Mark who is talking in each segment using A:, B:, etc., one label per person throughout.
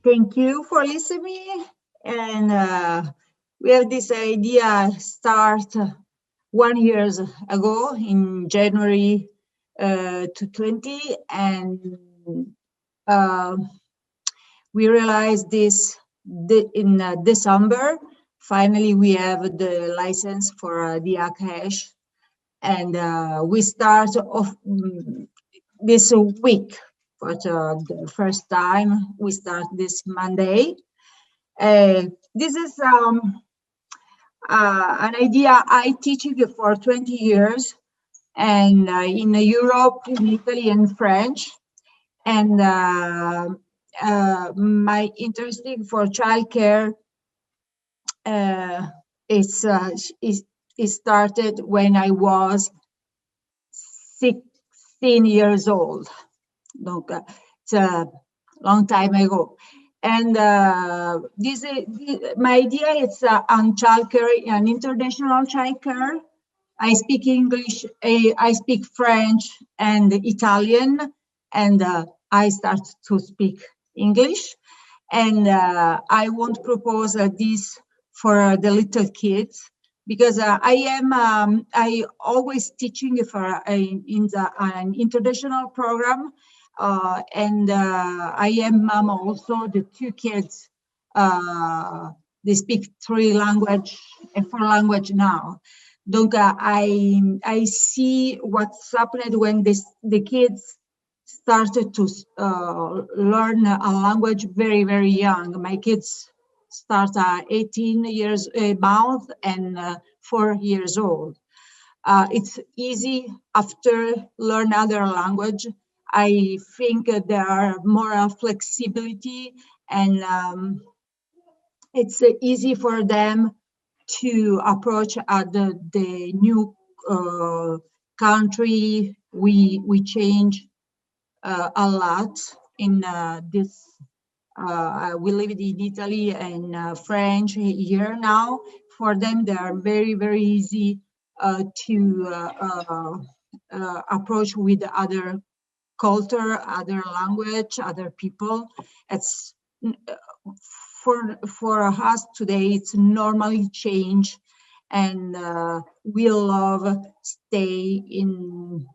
A: Thank you for listening. And we have this idea start 1 year ago in January to 20, and uh, we realized this in December. Finally, we have the license for the Akash, and we start off this week. For the first time, we start this Monday. This is an idea I teaching for 20 years, and in Europe, in Italy, and French. And my interesting for childcare uh, is, is started when I was 16 years old. Donc, it's a long time ago. And my idea is on childcare, an international childcare. I speak English, I speak French and Italian, and I start to speak English. And I want to propose this for the little kids, because I always teaching for in an international program, and I am mom also. The two kids, they speak 3 language and 4 language now. Donc I see what's happened when the kids started to learn a language very, very young. My kids start 18 years old and 4 years old. It's easy after learn other language. I think there are more flexibility, and it's easy for them to approach the new country. We change a lot in this. We live in Italy and French here now. For them, they are very, very easy to approach with other culture, other language, other people. It's for us today, it's normally change, and we love stay in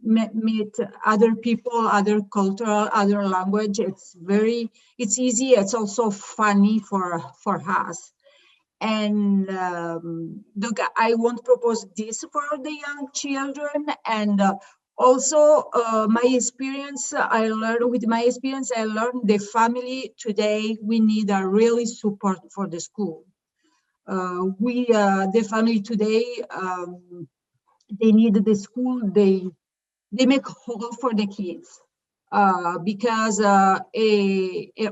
A: meet other people, other cultural, other language. It's easy. It's also funny for us. And look, I want to propose this for the young children. And also my experience, I learned with my experience, I learned the family today, we need a really support for the school. The family today, they need the school, they make hall for the kids, because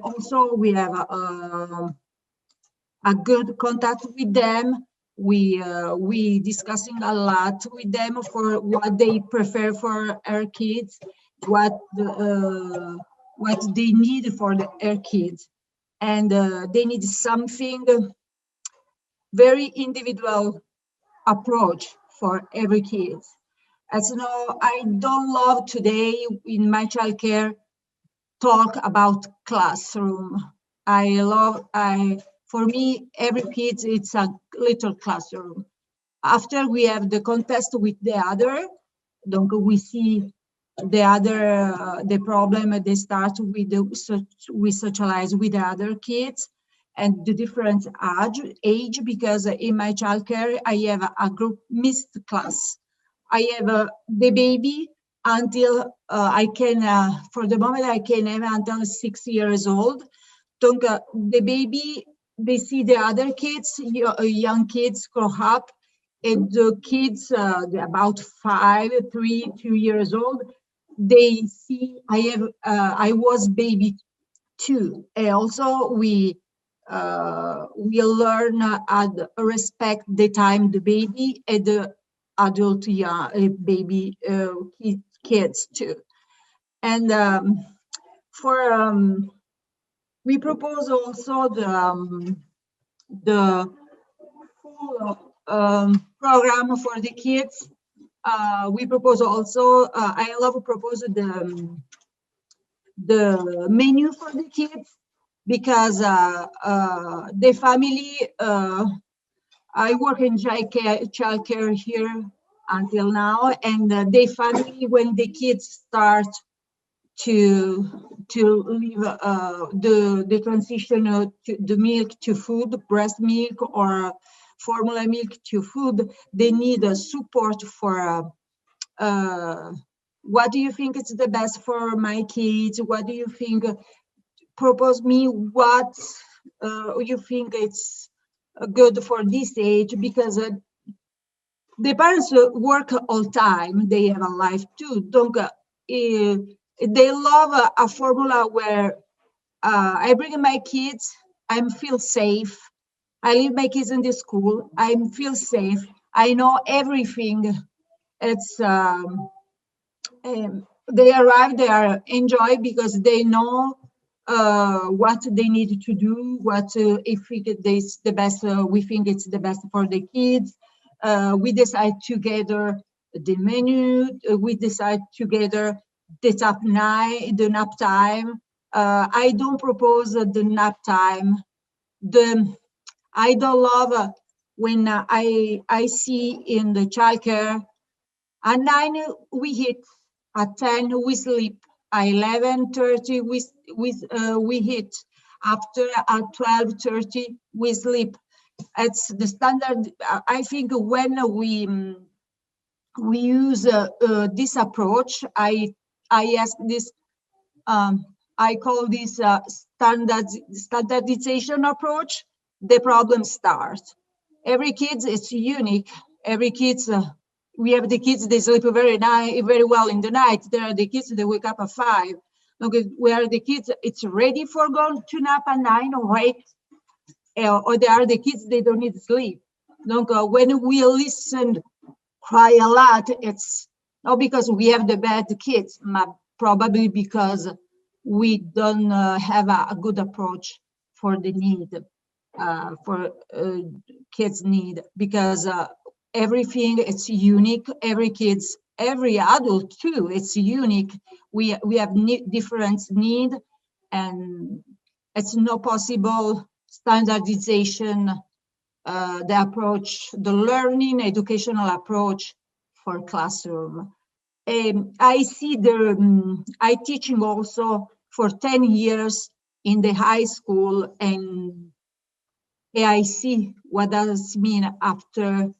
A: also we have a good contact with them. We discussing a lot with them for what they prefer for our kids, what they need for their kids, and they need something very individual approach for every kid. As you know, I don't love today in my childcare talk about classroom. For me, every kid, it's a little classroom. After we have the contest with the other, donc we see the other, the problem, they start with we socialize with the other kids and the different age, because in my childcare, I have a group mixed class. I have the baby until I can, for the moment, I can have until 6 years old. Donc, the baby, they see the other kids, young kids grow up, and the kids about 5, 3, 2 years old, they see I was baby too. And also we learn respect the time the baby and the adult baby kids too. And we propose also the full program for the kids. We propose also, I love to propose the menu for the kids. because the family, I work in childcare here until now, and the family, when the kids start to leave the transition to the milk to food, breast milk or formula milk to food, they need a support for what do you think is the best for my kids? What do you think? Propose me what you think it's good for this age, because the parents work all time. They have a life too. Don't they love a formula where I bring my kids, I feel safe. I leave my kids in the school, I feel safe. I know everything. It's they arrive, they are enjoy because they know what they need to do, what if it's the best, we think it's the best for the kids. We decide together the menu, we decide together the nap time. I don't propose the nap time. I don't love when I see in the childcare at 9 we eat, at 10 we sleep, at 11:30 we eat, after at 12:30 we sleep. It's the standard. I think when we use this approach, I ask this. I call this standardization approach. The problem starts. Every kid is unique. Every kid's. We have the kids, they sleep very well in the night. There are the kids that wake up at 5. Okay, where the kids, it's ready for going to nap at 9 or 8. Or there are the kids, they don't need sleep. When we listen, cry a lot, it's not because we have the bad kids, but probably because we don't have a good approach for the need, for kids' need, because everything it's unique. Every adult too, it's unique. We have different need, and it's not possible standardization. The approach, the learning educational approach for classroom. I see I teaching also for 10 years in the high school, and I see what does mean after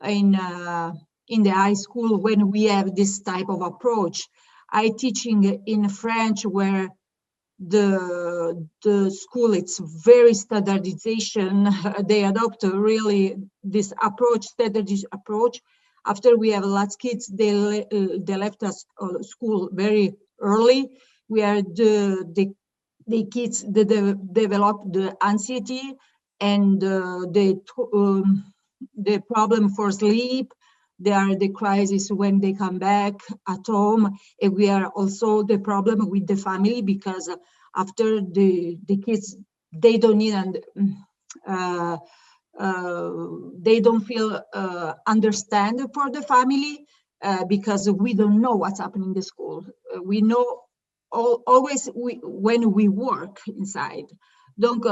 A: in the high school when we have this type of approach. I teaching in French where the school, it's very standardization. They adopt really this approach, standardized approach. After we have lots of kids, they left us school very early. Where the kids develop the anxiety and the problem for sleep. There are the crisis when they come back at home. And we are also the problem with the family, because after the kids, they don't need they don't feel understand for the family, because we don't know what's happening in the school. We know always when we work inside. Donc,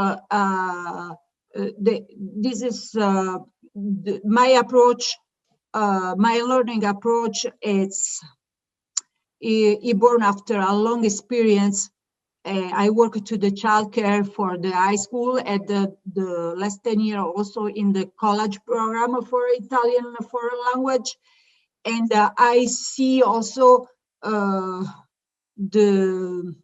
A: this is my approach. My learning approach, it's born after a long experience. I work to the childcare for the high school, and the last 10 years also in the college program for Italian foreign language. And I see also the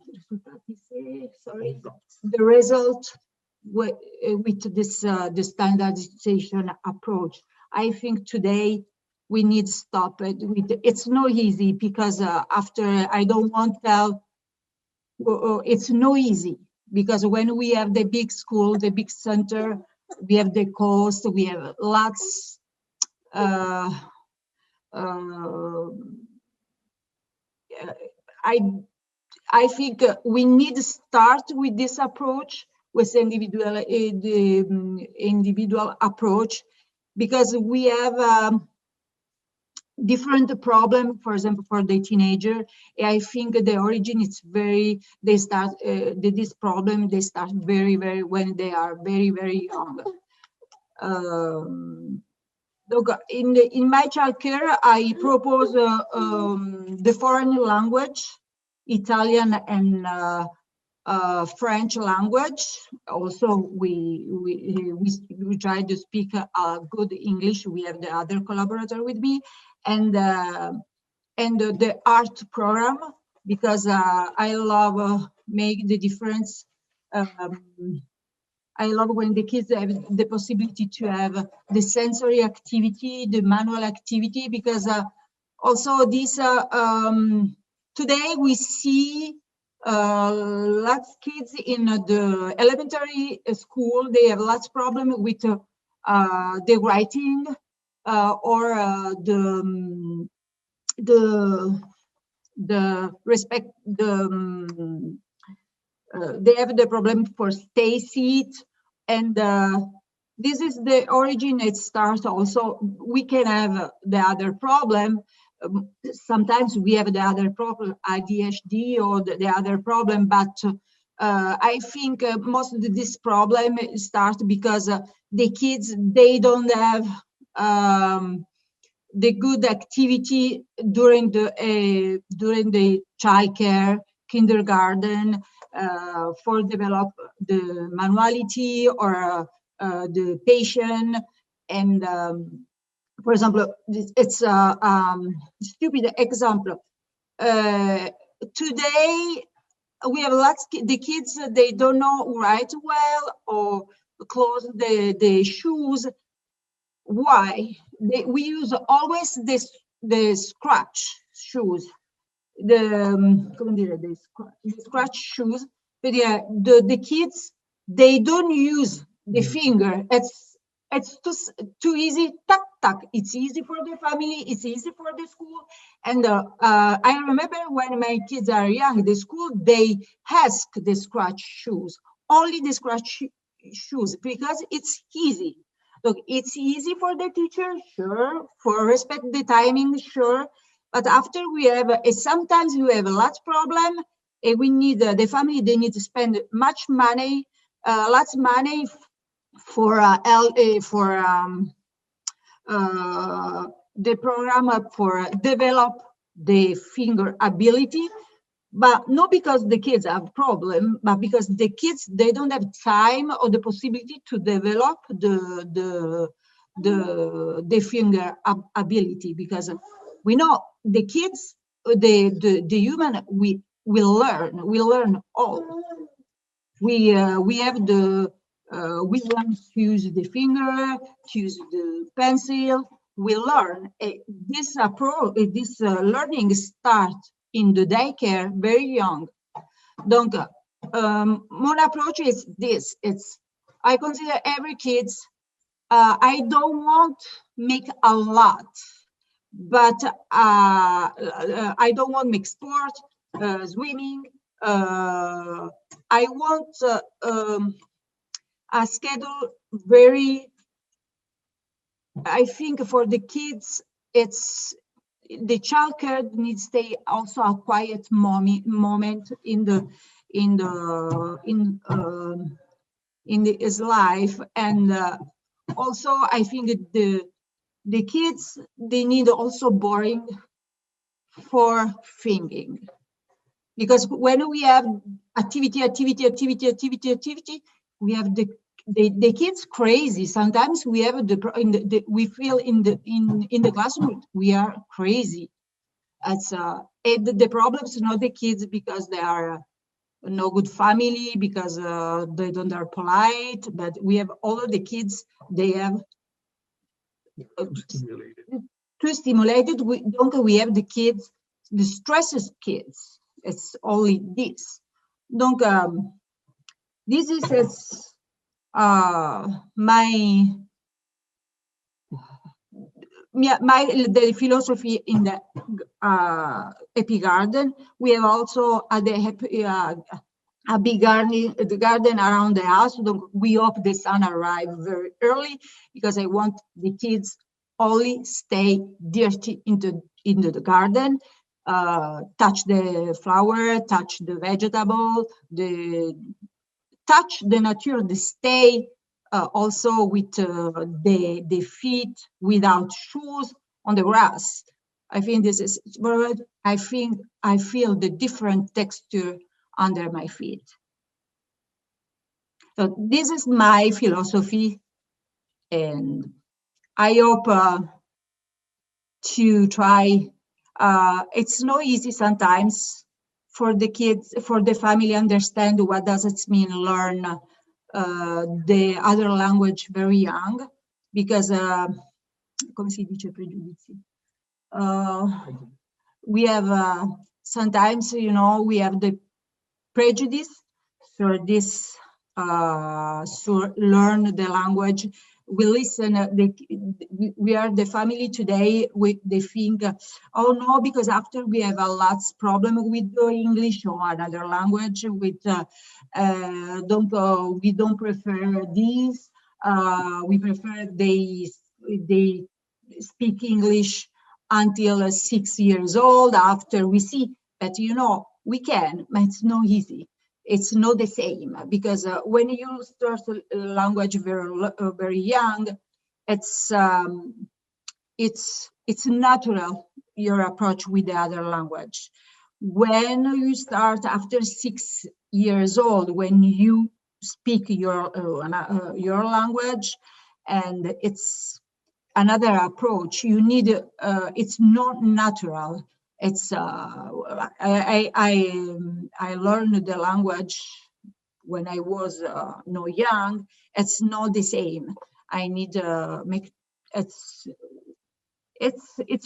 A: result with this the standardization approach. I think today we need to stop it. It's not easy, because after I don't want to tell, it's not easy, because when we have the big school, the big center, we have the cost, we have lots. I think we need to start with this approach, with the individual approach, because we have different problem. For example, for the teenager, I think the origin is they start this problem. They start very when they are very young. Look, in my childcare, I propose the foreign language, Italian and French language. Also, we try to speak good English. We have the other collaborator with me, and the art program, because I love make the difference. I love when the kids have the possibility to have the sensory activity, the manual activity, because also this today we see lots of kids in the elementary school. They have lots of problem with the writing or the respect they have the problem for stay seat, and this is the origin. It starts also. We can have the other problem. Sometimes we have the other problem, ADHD or the other problem, but I think most of this problem starts because the kids, they don't have the good activity during the childcare, kindergarten, for develop the manuality or the patient. And for example, it's a stupid example. Today we have lots the kids, they don't know write well or close the shoes. Why? We use always the scratch shoes, the scratch shoes. But yeah, the kids, they don't use the finger. It's too easy. Tuck tuck. It's easy for the family. It's easy for the school. And I remember when my kids are young, the school, they ask the scratch shoes, only the scratch shoes, because it's easy. Look, it's easy for the teacher, sure. For respect the timing, sure. But after we have, sometimes we have a lot of problem. We need the family. They need to spend much money, lots of money for the program for develop the finger ability. But not because the kids have problem, but because the kids, they don't have time or the possibility to develop the finger ability. Because we know the kids, the human, we learn all. We have we learn to use the finger, to use the pencil. We learn this approach. This learning starts in the daycare very young. Donc, my approach is this. I consider every kids. I don't want make a lot, but I don't want make sport, swimming. I want a schedule very. I think for the kids, it's the childcare needs to stay also a quiet moment in his life, and also I think the kids, they need also boring for thinking, because when we have activity, we have the kids crazy. Sometimes we have we feel in the classroom we are crazy. It's the problem is not the kids because they are no good family, because they don't are polite, but we have all of the kids, they have too stimulated. We have the kids, the stresses kids. It's only this. Donc this is the philosophy in the Happy Garden. We have also a big garden around the house. We hope the sun arrives very early, because I want the kids only stay dirty into the garden, touch the flower, touch the vegetable, touch the nature, the stay also with the feet without shoes on the grass. I think this is, I feel the different texture under my feet. So this is my philosophy, and I hope to try. It's not easy sometimes for the kids, for the family, understand what does it mean learn the other language very young, because come si dice pregiudizi? We have sometimes, you know, we have the prejudice for this learn the language. We listen, we are the family today, they think, oh no, because after we have a lot of problem with the English or another language, with we don't prefer this, we prefer they speak English until 6 years old. After we see that, you know, we can, but it's not easy. It's not the same, because when you start a language very young, it's natural, your approach with the other language. When you start after 6 years old, when you speak your language, and it's another approach, you need it's not natural. It's I learned the language when I was no young. It's not the same. I need to make it's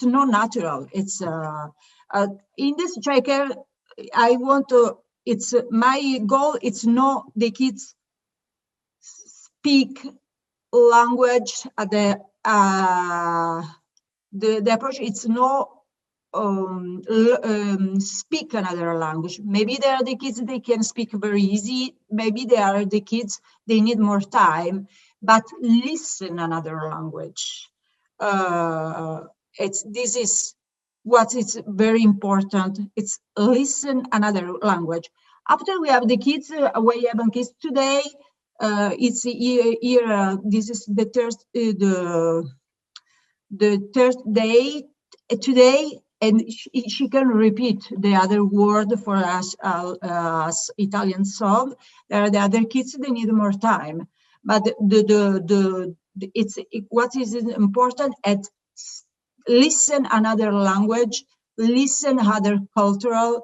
A: not natural. It's in this tracker, I want to. It's my goal. It's not the kids speak language at the approach. It's not speak another language. Maybe there are the kids they can speak very easy. Maybe there are the kids they need more time, but listen another language. This is what is very important. It's listen another language. After we have the kids, we have kids today. It's here. This is the third day today, and she can repeat the other word for us Italian song. There are the other kids, they need more time, but what is important at listen another language, listen other cultural,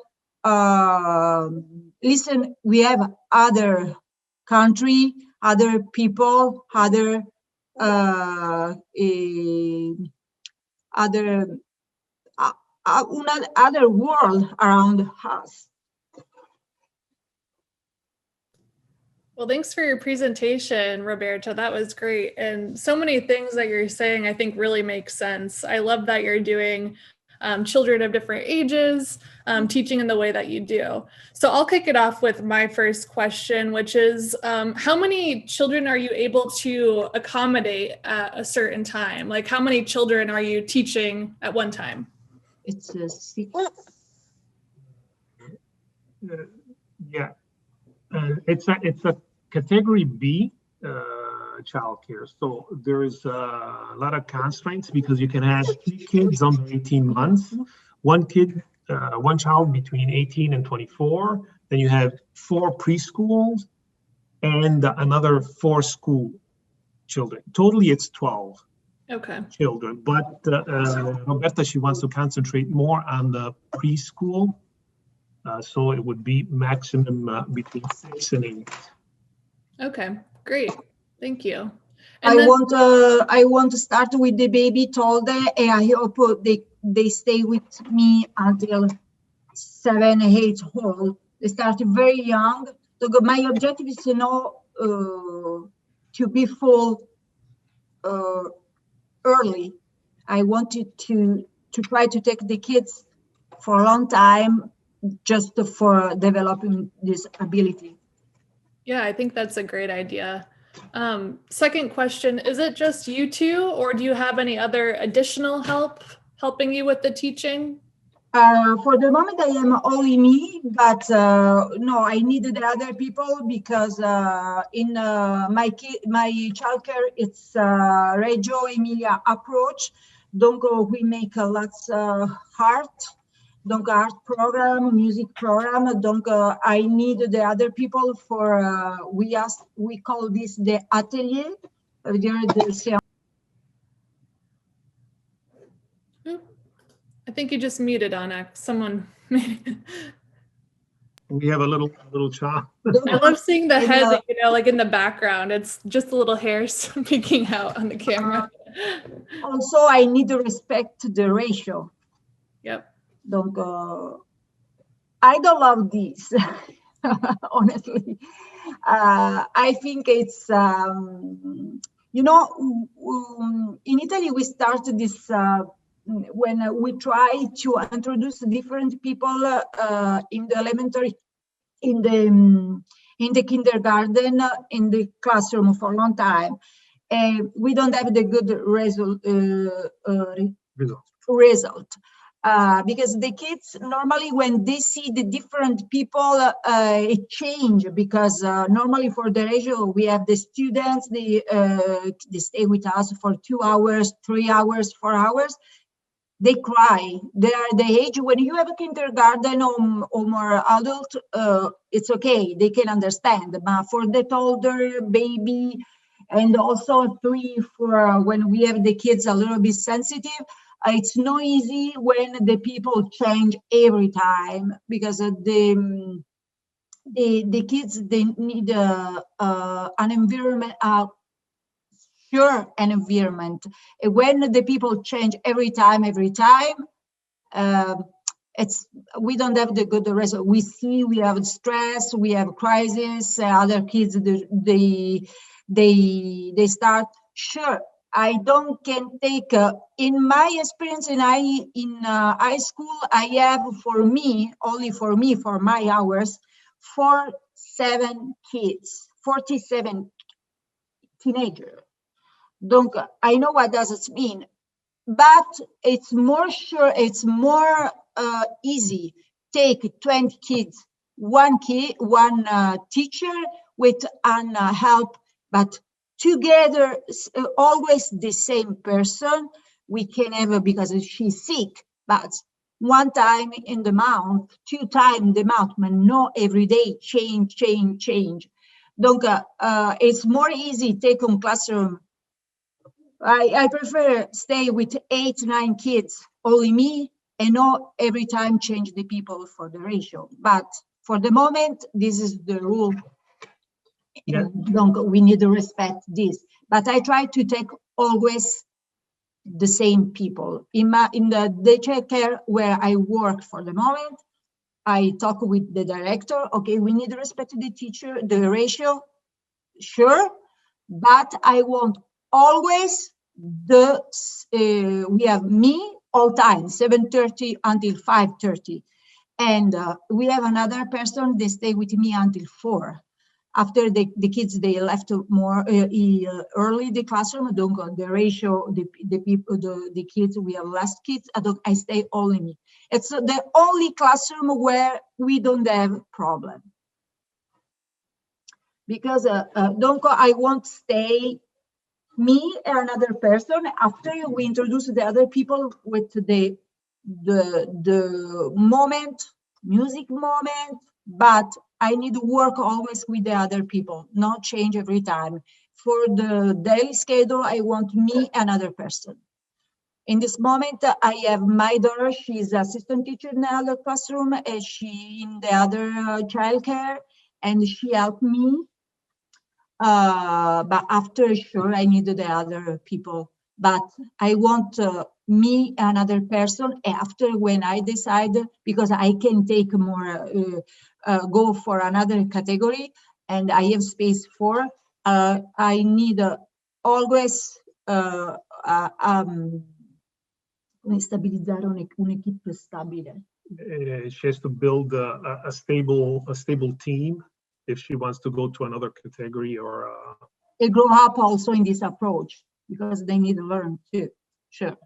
A: listen. We have other country, other people, other other world around us.
B: Well, thanks for your presentation, Roberta. That was great. And so many things that you're saying, I think really make sense. I love that you're doing children of different ages, teaching in the way that you do. So I'll kick it off with my first question, which is, how many children are you able to accommodate at a certain time? Like, how many children are you teaching at one time?
A: It's a 6.
C: Yeah, it's a category B childcare. So there's a lot of constraints, because you can have 3 kids under 18 months, one child between 18 and 24. Then you have 4 preschools and another 4 school children. Totally, it's 12.
B: Okay.
C: Children, but Roberta, she wants to concentrate more on the preschool, so it would be maximum between 6 and 8.
B: Okay, great, thank you.
A: And I want to start with the baby toddler, and I hope they stay with me until 7, 8 old. They start very young. So my objective is to be full early. I wanted to try to take the kids for a long time, just for developing this ability.
B: Yeah, I think that's a great idea. Second question, is it just you two, or do you have any other additional help helping you with the teaching?
A: For the moment, I am only me, but no, I need the other people because in my childcare, it's Reggio Emilia approach. Donc we make lots art, donc art program, music program. Donc I need the other people for we call this the atelier.
B: I think you just muted, Anna. Someone.
C: We have a little child.
B: I love seeing the head, you know, like in the background. It's just the little hairs peeking out on the camera.
A: Also, I need to respect the ratio.
B: Yep.
A: Donc, I don't love this, honestly. I think it's, you know, in Italy, we started this when we try to introduce different people in the elementary, in the kindergarten, in the classroom for a long time. We don't have the good result. Because the kids normally when they see the different people it change because normally for the ratio we have the students they stay with us for 2 hours, 3 hours, 4 hours. They cry. They are the age when you have a kindergarten or more adult, it's okay, they can understand. But for the older baby and also 3 for when we have the kids a little bit sensitive, it's not easy when the people change every time because the kids they need an environment, an environment. When the people change every time, it's we don't have the good result. We see we have stress, we have crisis. Other kids they start. Sure, I can take in my experience in high school. I have only for my hours 47 kids, 47 teenagers. Donc, I know what does it mean, but it's more sure, it's more easy. Take 20 kids, one teacher with an help, but together, always the same person. We can have because she's sick, but 1 time in the month, 2 times the month, but not every day. Change. Donc, it's more easy take on classroom. I prefer stay with 8, 9 kids, only me, and not every time change the people for the ratio. But for the moment, this is the rule. Yeah. Donc we need to respect this. But I try to take always the same people. In the daycare where I work for the moment, I talk with the director. Okay, we need to respect the teacher, the ratio, sure, but I want always we have me all time 7:30 until 5:30, and we have another person. They stay with me until 4. After the kids they left more early the classroom. Don't go the ratio. The kids we have less kids. I stay only me. It's the only classroom where we don't have problem. Because I won't stay me and another person. After we introduce the other people with the moment, music moment, but I need to work always with the other people, not change every time. For the daily schedule, I want me and another person. In this moment, I have my daughter. She's assistant teacher in the other classroom, and she in the other childcare, and she helped me. But after, sure, I need the other people. But I want me, another person, after when I decide, because I can take more, go for another category, and I have space for, I need always stabilizzare un'equipe stabile.
C: She has to build a stable team if she wants to go to another category or
A: they grow up also in this approach because they need to learn too. Sure.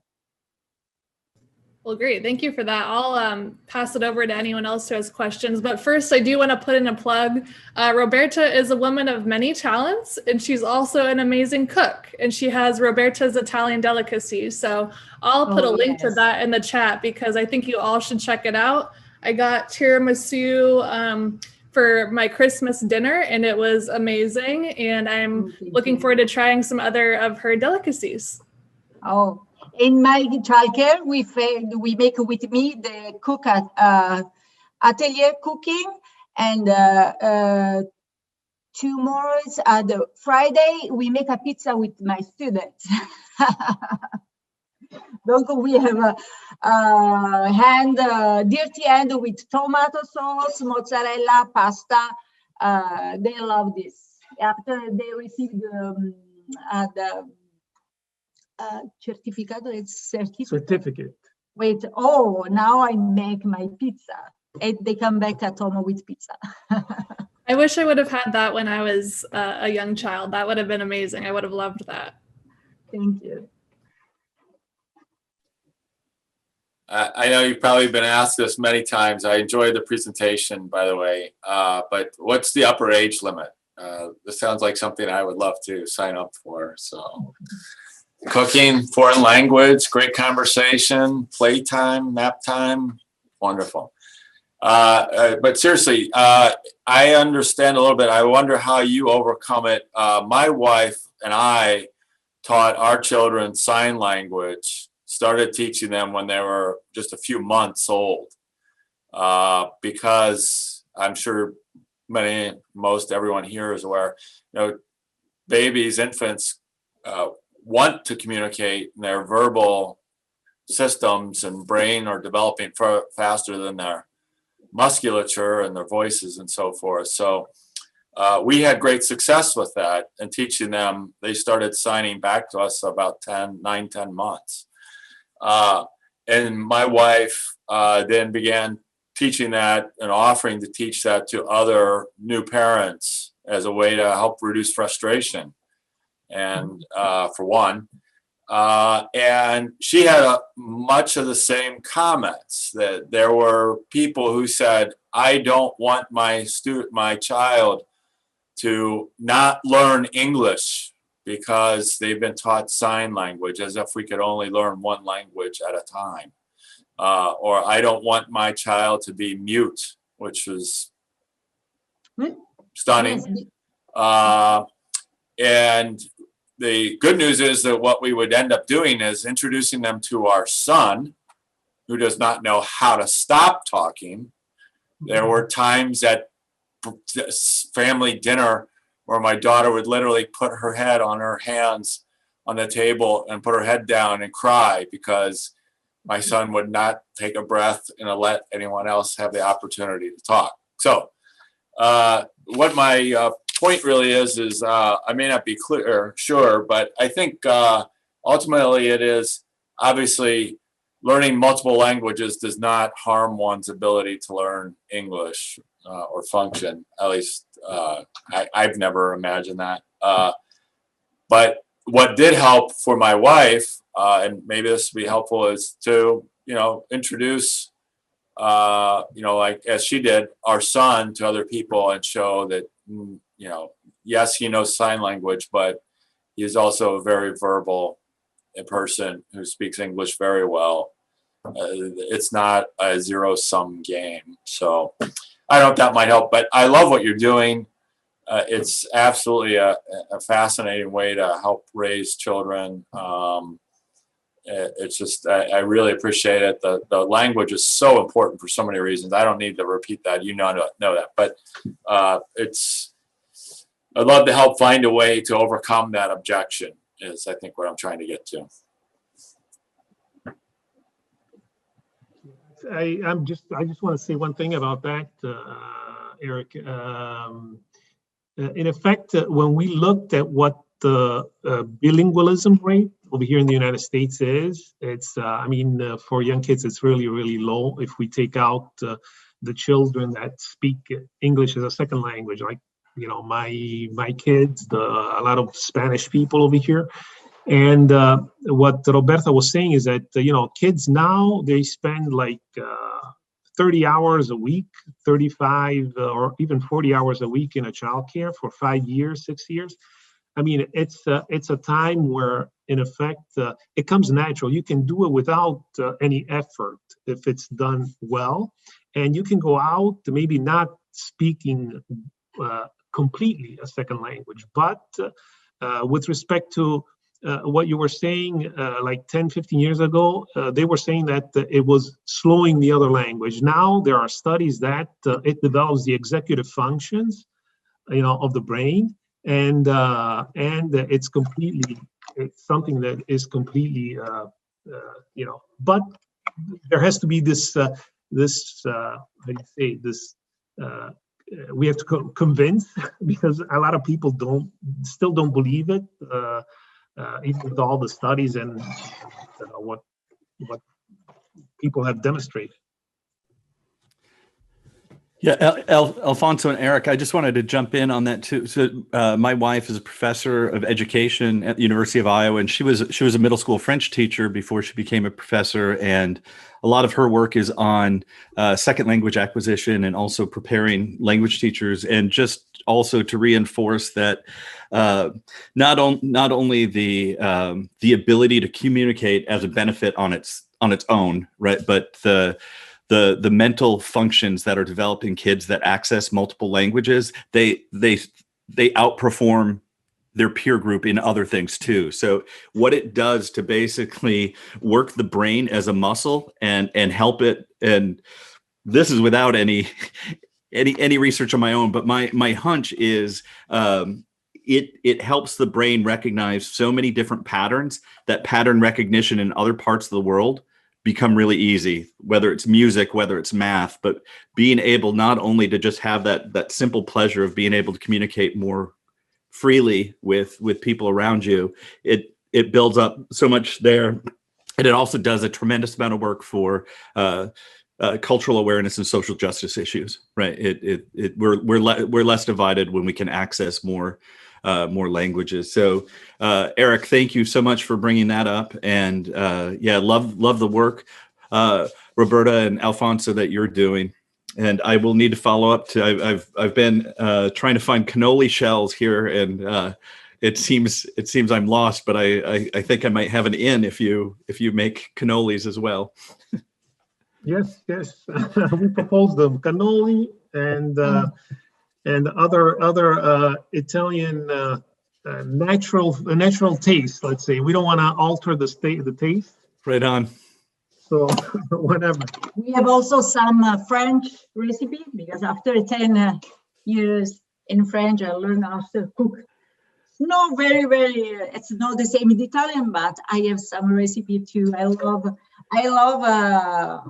B: Well, great. Thank you for that. I'll pass it over to anyone else who has questions. But first, I do want to put in a plug. Roberta is a woman of many talents, and she's also an amazing cook. And she has Roberta's Italian Delicacies. So I'll put a link to that in the chat because I think you all should check it out. I got tiramisu for my Christmas dinner, and it was amazing. And I'm looking forward to trying some other of her delicacies.
A: Oh. In my childcare, we make with me the cook at atelier cooking, and tomorrow's the Friday we make a pizza with my students. Donc we have a dirty hand with tomato sauce, mozzarella, pasta. They love this. After they receive the certificate. Wait, now I make my pizza. And they come back at home with pizza.
B: I wish I would have had that when I was a young child. That would have been amazing. I would have loved that.
A: Thank you.
D: I know you've probably been asked this many times. I enjoyed the presentation, by the way. But what's the upper age limit? This sounds like something I would love to sign up for. So. Cooking, foreign language, great conversation, playtime, nap time, wonderful. But seriously, I understand a little bit. I wonder how you overcome it. My wife and I taught our children sign language, started teaching them when they were just a few months old, because I'm sure most everyone here is aware, babies, infants, want to communicate, and their verbal systems and brain are developing faster than their musculature and their voices and so forth. So we had great success with that and teaching them. They started signing back to us about 10 months. And my wife then began teaching that and offering to teach that to other new parents as a way to help reduce frustration. And for one, and she had much of the same comments, that there were people who said, I don't want my child to not Learn English because they've been taught sign language, as if we could only learn one language at a time. Or I don't want my child to be mute, which was stunning. And the good news is that what we would end up doing is introducing them to our son, who does not know how to stop talking. There were times at family dinner where my daughter would literally put her head on her hands on the table and put her head down and cry because my son would not take a breath and let anyone else have the opportunity to talk. So what my point really is I may not be sure, but I think ultimately it is obviously learning multiple languages does not harm one's ability to learn English or function. At least I've never imagined that. But what did help for my wife, and maybe this would be helpful, is to introduce like as she did, our son to other people and show that yes, he knows sign language, but he's also a very verbal person who speaks English very well. It's not a zero-sum game. So I don't know if that might help, but I love what you're doing. It's absolutely a fascinating way to help raise children. It's just, I really appreciate it. The language is so important for so many reasons. I don't need to repeat that. You know that, but I'd love to help find a way to overcome that objection is I think what I'm trying to get to.
C: I just want to say one thing about that, Eric. In effect, when we looked at what the bilingualism rate over here in the United States is, it's for young kids, it's really, really low. If we take out the children that speak English as a second language, like my kids, a lot of Spanish people over here. And what Roberta was saying is that, kids now, they spend like 30 hours a week, 35 or even 40 hours a week in a childcare for 5 years, 6 years. I mean, it's a time where, in effect, it comes natural. You can do it without any effort if it's done well. And you can go out, maybe not speaking completely a second language, but with respect to what you were saying, like 10, 15 years ago, they were saying that it was slowing the other language. Now there are studies that it develops the executive functions, of the brain, and it's something that is completely, but there has to be this, how do you say, this, we have to convince, because a lot of people still don't believe it, even with all the studies and what people have demonstrated.
E: Yeah, Alfonso and Eric, I just wanted to jump in on that too. So my wife is a professor of education at the University of Iowa, and she was a middle school French teacher before she became a professor. And a lot of her work is on second language acquisition and also preparing language teachers, and just also to reinforce that not only the ability to communicate as a benefit on its own, right, but the mental functions that are developed in kids that access multiple languages, they outperform their peer group in other things too. So what it does to basically work the brain as a muscle and help it, and this is without any research on my own, but my hunch is it helps the brain recognize so many different patterns that pattern recognition in other parts of the world become really easy, whether it's music, whether it's math, but being able not only to just have that simple pleasure of being able to communicate more freely with people around you, it builds up so much there. And it also does a tremendous amount of work for cultural awareness and social justice issues, right? We're less divided when we can access more languages. So, Eric, thank you so much for bringing that up. And love the work, Roberta and Alfonso, that you're doing. And I will need to follow up to. I've been trying to find cannoli shells here, and it seems I'm lost. But I think I might have an in if you make cannolis as well.
C: Yes, we propose them, cannoli and other Italian natural taste. Let's say we don't want to alter the taste.
E: Right on.
C: So whatever.
A: We have also some French recipe, because after 10 years in French, I learned how to cook. No, very, it's not the same in Italian, but I have some recipe too. I love a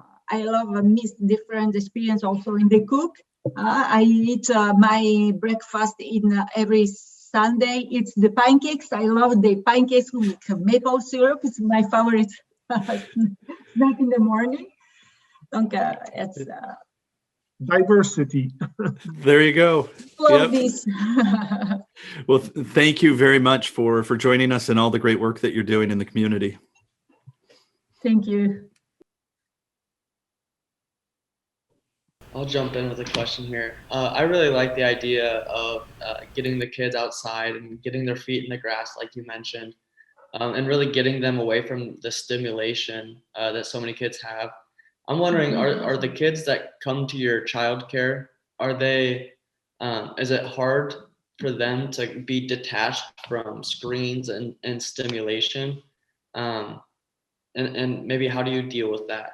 A: different experience also in the cook. I eat my breakfast in every Sunday. It's the pancakes. I love the pancakes with maple syrup. It's my favorite snack in the morning. It's
C: diversity.
E: There you go.
A: Love this.
E: Well, thank you very much for joining us and all the great work that you're doing in the community.
A: Thank you.
F: I'll jump in with a question here. I really like the idea of getting the kids outside and getting their feet in the grass, like you mentioned, and really getting them away from the stimulation that so many kids have. I'm wondering, are the kids that come to your childcare, is it hard for them to be detached from screens and stimulation? And maybe how do you deal with that?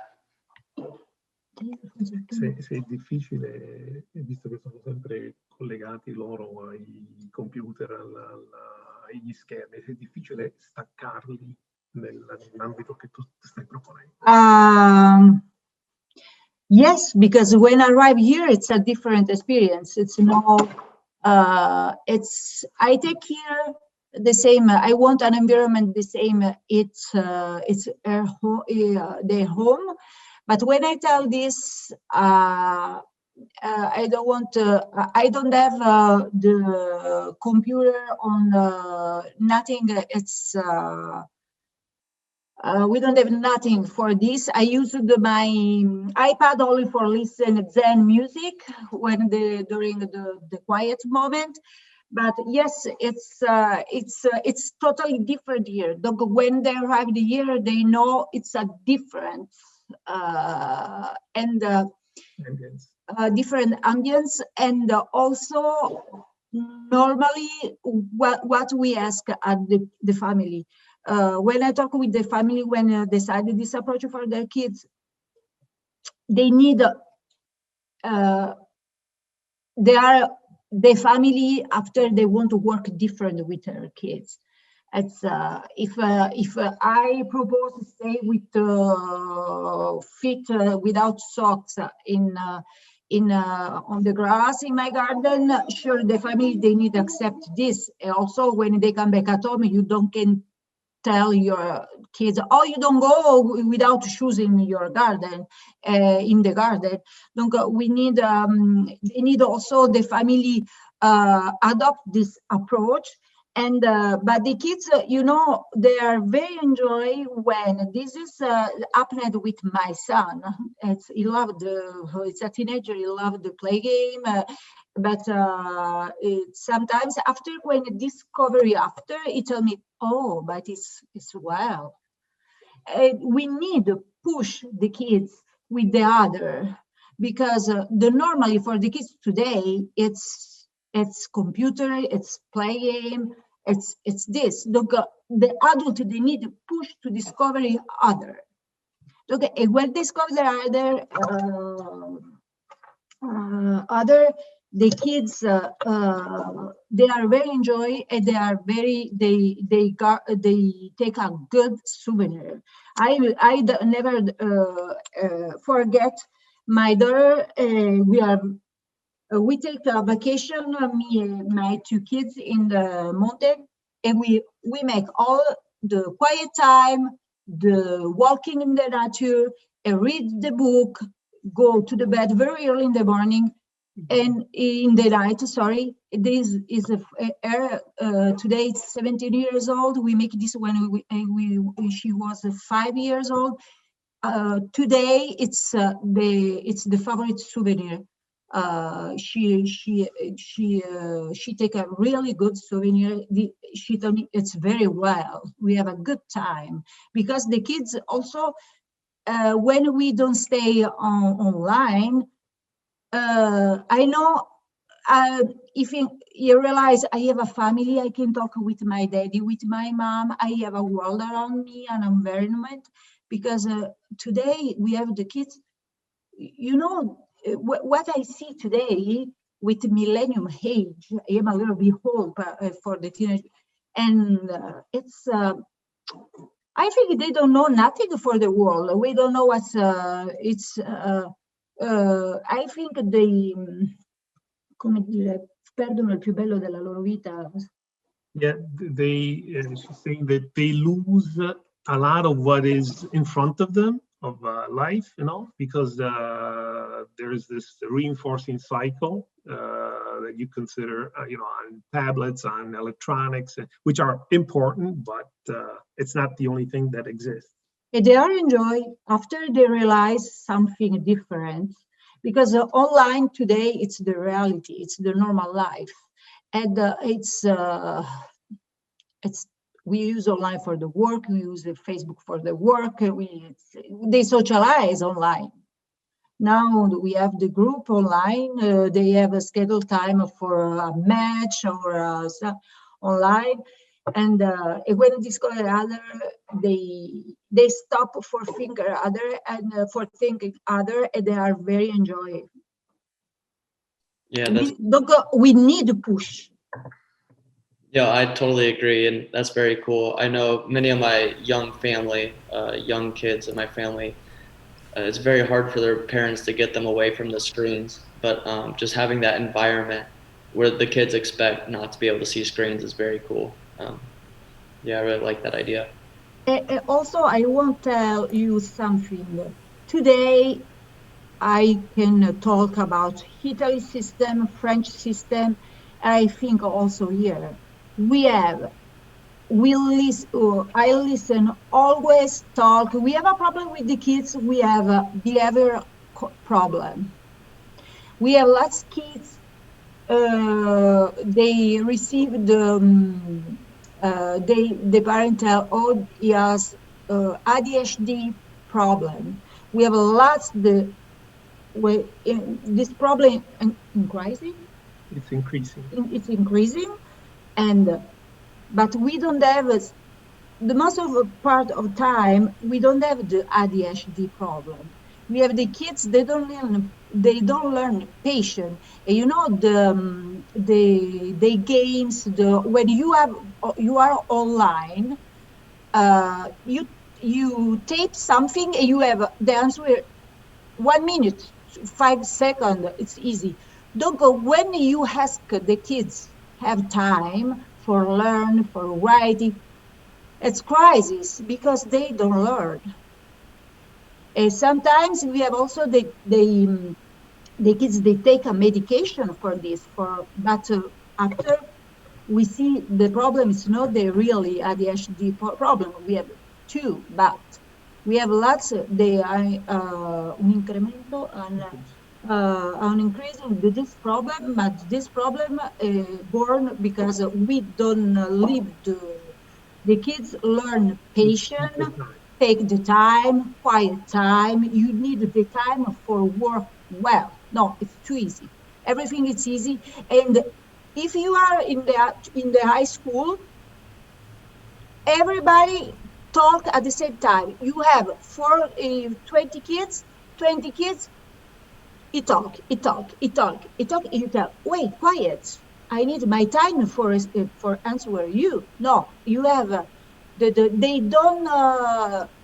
C: Se è difficile, visto che sono sempre collegati loro ai computer, agli schermi, se è difficile staccarli nell'ambito che tu stai proponendo.
A: Yes, because when I arrive here, it's a different experience. It's no, I take care the same. I want an environment the same. It's their home. But when I tell this, I don't want to, I don't have the computer on nothing. It's, we don't have nothing for this. I used my iPad only for listen Zen music when during the quiet moment. But yes, it's totally different here. When they arrive here, they know it's a different different ambience, and also normally what we ask at the family. When I talk with the family, when decided this approach for their kids, they need the family after they want to work different with their kids. It's if I propose to stay with feet without socks on the grass in my garden, sure, the family, they need to accept this. Also, when they come back at home, you can tell your kids, oh, you don't go without shoes in your garden, in the garden. We need, they need also the family adopt this approach. And but the kids, they are very enjoy when this is happened with my son. He loved it's a teenager. He loved the play game, but sometimes after when discovery after, he told me, oh, but it's well. We need to push the kids with the other, because the normally for the kids today, it's computer, it's play game, it's this. Look, the adult, they need to push to discover other. Look, when discover other, the kids they are very enjoy, and they are very they take a good souvenir. I never forget my daughter. We take a vacation, me and my two kids, in the mountain, and we make all the quiet time, the walking in the nature, and read the book, go to the bed very early in the morning, and in the night, sorry. This is today it's 17 years old. We make this when she was 5 years old. Today it's the favorite souvenir. She take a really good souvenir. She told me it's very well. We have a good time, because the kids also, when we don't stay online, I know if you realize I have a family, I can talk with my daddy, with my mom. I have a world around me, an environment, because today we have the kids. What I see today with millennium age, I am a little bit old for the teenage, and it's. I think they don't know nothing for the world. We don't know what's. It's. I think they, come dire, perdono il più bello della loro vita.
C: Yeah, she's saying that they lose a lot of what is in front of them, of life, because there is this reinforcing cycle that you consider, on tablets, on electronics, which are important, but it's not the only thing that exists.
A: They are enjoy after they realize something different, because online today, it's the reality, it's the normal life, and we use online for the work, we use the Facebook for the work, they socialize online. Now we have the group online, they have a scheduled time for a match or online. And when they discover other, they stop for finger other and for thinking other, and they are very enjoying.
F: Yeah,
A: we need to push.
F: Yeah, I totally agree, and that's very cool. I know many of my young kids in my family, it's very hard for their parents to get them away from the screens, but just having that environment where the kids expect not to be able to see screens is very cool. Yeah, I really like that idea.
A: Also, I want to tell you something. Today, I can talk about Italy system, French system. I think also here I listen, always talk. We have a problem with the kids. We have a behavior problem. We have lots of kids. They receive the parent tell, oh, he has ADHD problem. We have lots this problem increasing.
C: It's increasing.
A: It's increasing, but we don't have the most of the part of time we don't have the ADHD problem. We have the kids, they don't learn patience. You know, the games, when you are online, you tape something and you have the answer 1 minute, 5 seconds. It's easy. Don't go when you ask the kids have time for learn, for writing. It's crisis because they don't learn. And sometimes we have also the kids, they take a medication for this, but after we see the problem is not the really ADHD problem. We have two, but we have lots. They are un incremento an increase in this problem, but this problem born because we don't leave the kids learn patience, take the time, quiet time. You need the time for work well. No, it's too easy. Everything is easy. And if you are in the high school, everybody talk at the same time. You have 20 kids, you talk. Wait, quiet. I need my time for answer you. No, you have they don't.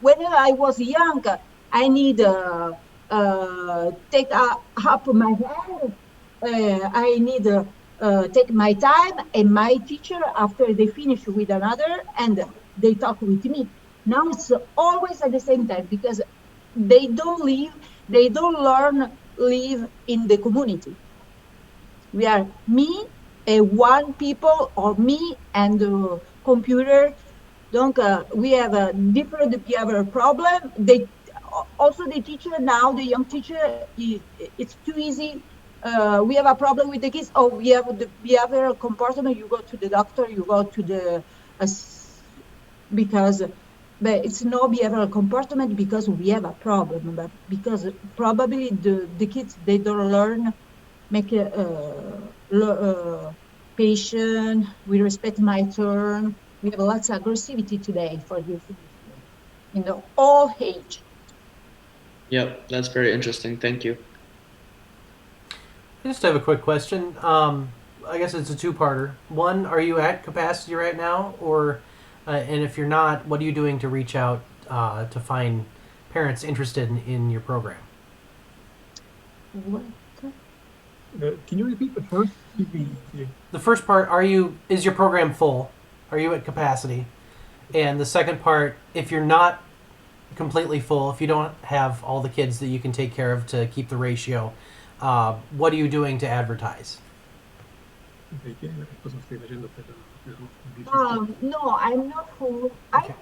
A: When I was young, I need take up my hand. I need take my time, and my teacher after they finish with another, and they talk with me. Now it's always at the same time because they don't learn live in the community. We are me and one people, or me and the computer. Donc, we have a different behavior problem. Also the teacher now, the young teacher, it's too easy. We have a problem with the kids. Oh, we have the behavioral comportment. You go to the doctor, you go to the, but it's no behavioral comportment because we have a problem, but because probably the kids, they don't learn, make patient, we respect my turn. We have lots of aggressivity today for this, in the all age.
F: Yep, that's very interesting. Thank you.
G: I just have a quick question. I guess it's a two-parter. One, are you at capacity right now, or and if you're not, what are you doing to reach out to find parents interested in your program?
A: What?
C: Can you repeat the first?
G: The first part, is your program full? Are you at capacity? And the second part, if you're not completely full, if you don't have all the kids that you can take care of to keep the ratio, what are you doing to advertise?
A: No, I'm not full. Okay.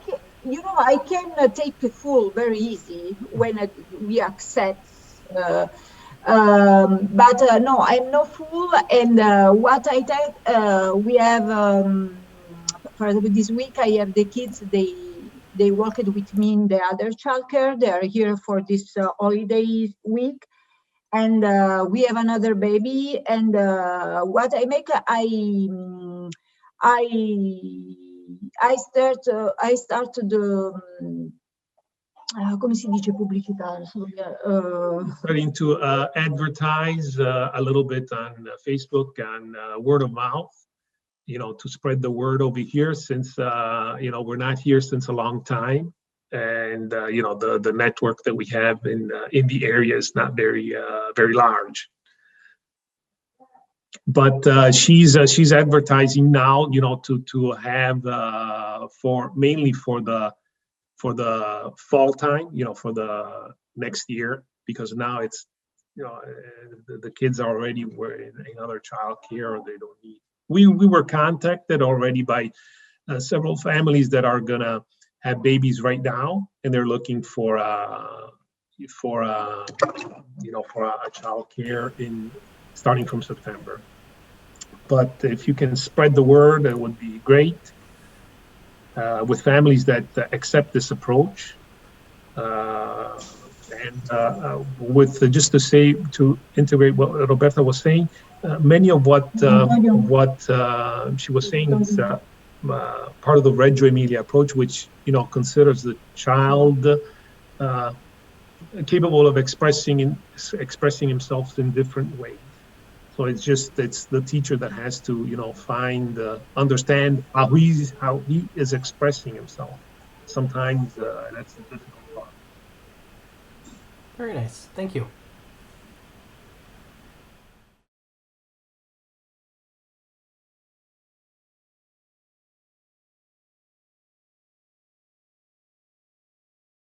A: I can take the full very easy when we accept. But no, I'm not full. And what I take, we have for this week. I have the kids. They worked with me in the other childcare. They are here for this holiday week. And we have another baby, and what I make, I start the come si dice pubblicità?
C: Starting to advertise a little bit on Facebook, on word of mouth, to spread the word over here, since we're not here since a long time. And the network that we have in the area is not very large. But she's advertising now, to have mainly for the fall time, for the next year, because now it's the kids already were in other childcare, or they don't need. We were contacted already by several families that are gonna have babies right now, and they're looking for a childcare starting from September. But if you can spread the word, it would be great. With families that accept this approach, with just to integrate what Roberta was saying, many of what she was saying is part of the Reggio Emilia approach, which considers the child capable of expressing himself in different ways. So it's the teacher that has to understand how he is expressing himself. Sometimes that's the difficult part.
G: Very nice. Thank you.